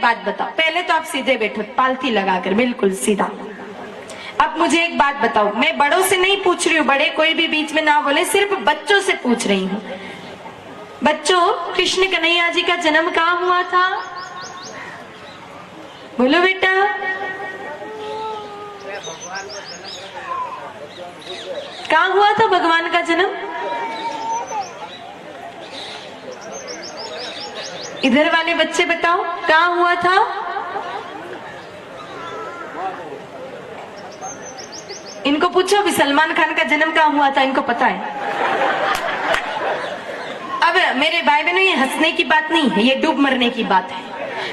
बात बताओ, पहले तो आप सीधे बैठो, पालथी लगाकर बिल्कुल सीधा। अब मुझे एक बात बताओ, मैं बड़ों से नहीं पूछ रही हूँ, बड़े कोई भी बीच में ना बोले, सिर्फ बच्चों से पूछ रही हूँ। बच्चों, कृष्ण कन्हैया जी का जन्म कहाँ हुआ था? बोलो बेटा। कहाँ हुआ था भगवान का जन्म? इधर वाले बच्चे बताओ, कहाँ हुआ था? इनको पूछो भी सलमान खान का जन्म कहाँ हुआ था, इनको पता है। अब मेरे भाई बहनों, ये हंसने की बात नहीं है, ये डूब मरने की बात है।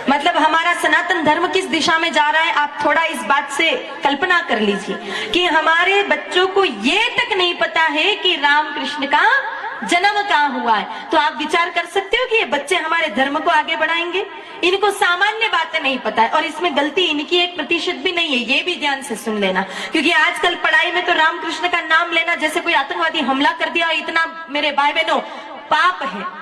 मतलब हमारा सनातन धर्म किस दिशा में जा रहा है, आप थोड़ा इस बात से कल्पना कर लीजिए कि हमारे बच्चों को ये तक नहीं पता है कि राम कृष्ण का जन्म कहाँ हुआ है। तो आप विचार कर सकते हो कि ये बच्चे हमारे धर्म को आगे बढ़ाएंगे? इनको सामान्य बातें नहीं पता है, और इसमें गलती इनकी 1% भी नहीं है, ये भी ध्यान से सुन लेना। क्योंकि आजकल पढ़ाई में तो राम कृष्ण का नाम लेना जैसे कोई आतंकवादी हमला कर दिया, इतना मेरे भाई बहनों पाप है।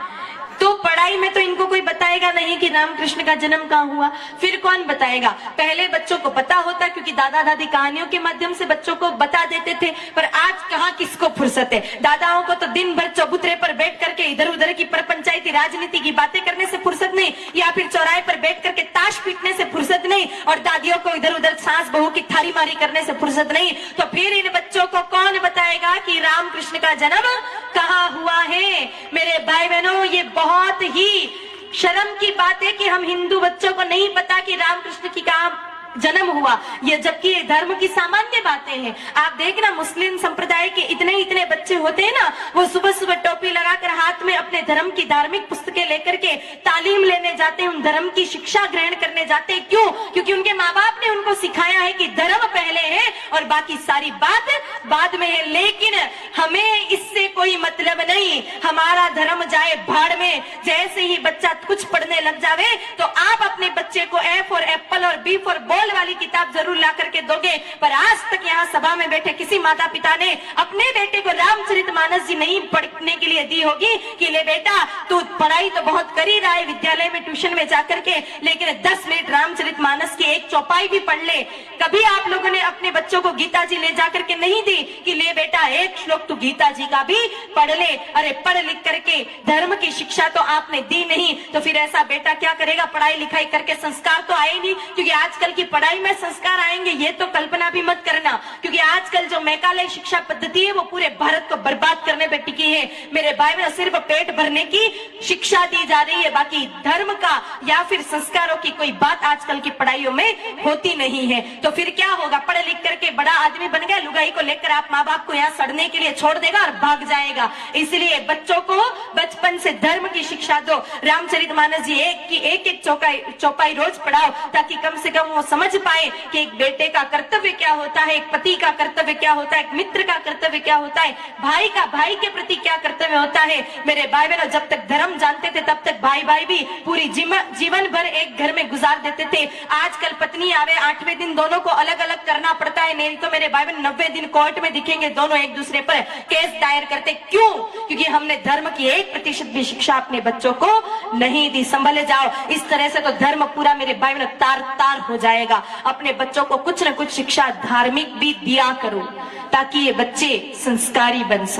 तो पढ़ाई में तो इनको कोई बताएगा नहीं कि राम कृष्ण का जन्म कहाँ हुआ। फिर कौन बताएगा? पहले बच्चों को पता होता, क्योंकि दादा दादी कहानियों के माध्यम से बच्चों को बता देते थे। पर आज कहाँ किसको फुर्सत है? दादाओं को तो दिन भर चबूतरे पर बैठ करके इधर उधर की परपंचायती राजनीति की बातें करने से फुर्सत नहीं, या फिर चौराहे पर बैठ करके ताश पीटने से फुर्सत नहीं, और दादियों को इधर उधर सास बहू की थारी मारी करने से फुर्सत नहीं। तो फिर इन बच्चों को कौन बताएगा कि राम कृष्ण का जन्म कहाँ हुआ है? मेरे भाई बहनों, ये बहुत ही शर्म की बात है कि हम हिंदू बच्चों को नहीं पता कि रामकृष्ण की कहाँ जन्म हुआ, ये जबकि धर्म की सामान्य बातें हैं। आप देखना, मुस्लिम संप्रदाय के इतने बच्चे होते हैं ना, वो सुबह सुबह टोपी लगाकर हाथ में अपने धर्म की धार्मिक पुस्तकें लेकर के तालीम लेने जाते हैं, उन धर्म की शिक्षा ग्रहण करने जाते हैं। क्यों? क्योंकि उनके माँ बाप ने उनको सिखाया है कि धर्म पहले है और बाकी सारी बात बाद में है। लेकिन हमें इससे कोई मतलब नहीं, हमारा धर्म जाए भाड़ में। जैसे ही बच्चा कुछ पढ़ने लग जावे तो आप अपने बच्चे को ए फॉर एप्पल और बी फॉर बॉल वाली किताब जरूर ला करके दोगे। पर आज तक यहाँ सभा में बैठे किसी माता पिता ने अपने बेटे को रामचरितमानस जी नहीं पढ़ने के लिए दी होगी कि ले बेटा, तू पढ़ाई तो बहुत कर ही रहा है विद्यालय में ट्यूशन में जाकर के, लेकिन 10 मिनट रामचरितमानस की एक चौपाई भी पढ़ ले। कभी आप लोगों ने अपने बच्चों को गीता जी ले जाकर के नहीं दी कि ले बेटा एक श्लोक तू गीता जी का भी पढ़ ले? अरे पढ़ लिख करके धर्म की शिक्षा तो आपने दी नहीं, तो फिर ऐसा बेटा क्या करेगा? पढ़ाई लिखाई करके संस्कार तो आए नहीं। क्योंकि आजकल की पढ़ाई में संस्कार आएंगे ये तो कल्पना भी मत करना, क्योंकि आजकल जो मैकाले शिक्षा पद्धति है वो पूरे भारत को बर्बाद करने पे टिकी है। मेरे भाई में सिर्फ पेट भरने की शिक्षा दी जा रही है, बाकी धर्म का या फिर संस्कारों की कोई बात आजकल की पढ़ाइयों में होती नहीं है। तो फिर क्या होगा? पढ़ लिख करके बड़ा आदमी बन गया, लुगाई को लेकर आप माँ बाप को यहाँ सड़ने के लिए छोड़ देगा और भाग जाएगा। इसलिए बच्चों को बचपन से धर्म की शिक्षा दो। रामचरितमानस जी एक चौपाई रोज पढ़ाओ, ताकि कम से कम वो समझ पाए कि एक बेटे का कर्तव्य क्या होता है, एक पति का कर्तव्य क्या होता है, एक मित्र का कर्तव्य क्या होता है, भाई का भाई के प्रति क्या कर्तव्य होता है। मेरे भाई बहनों, जब तक धर्म जानते थे तब तक भाई भाई भी पूरी जीवन भर एक घर में गुजार देते थे। आजकल पत्नी आवे 8वें दिन दोनों को अलग अलग करना पड़ता है, नहीं तो मेरे भाई बहन 90 दिन कोर्ट में दिखेंगे, दोनों एक दूसरे पर केस दायर करते। क्यों? क्योंकि हमने धर्म की 1% भी शिक्षा अपने बच्चों को नहीं दी। संभले जाओ, इस तरह से तो धर्म पूरा मेरे भाई बहनों तार तार हो जाएगा। अपने बच्चों को कुछ न कुछ शिक्षा धार्मिक भी दिया करो, ताकि ये बच्चे संस्कारी बन सके।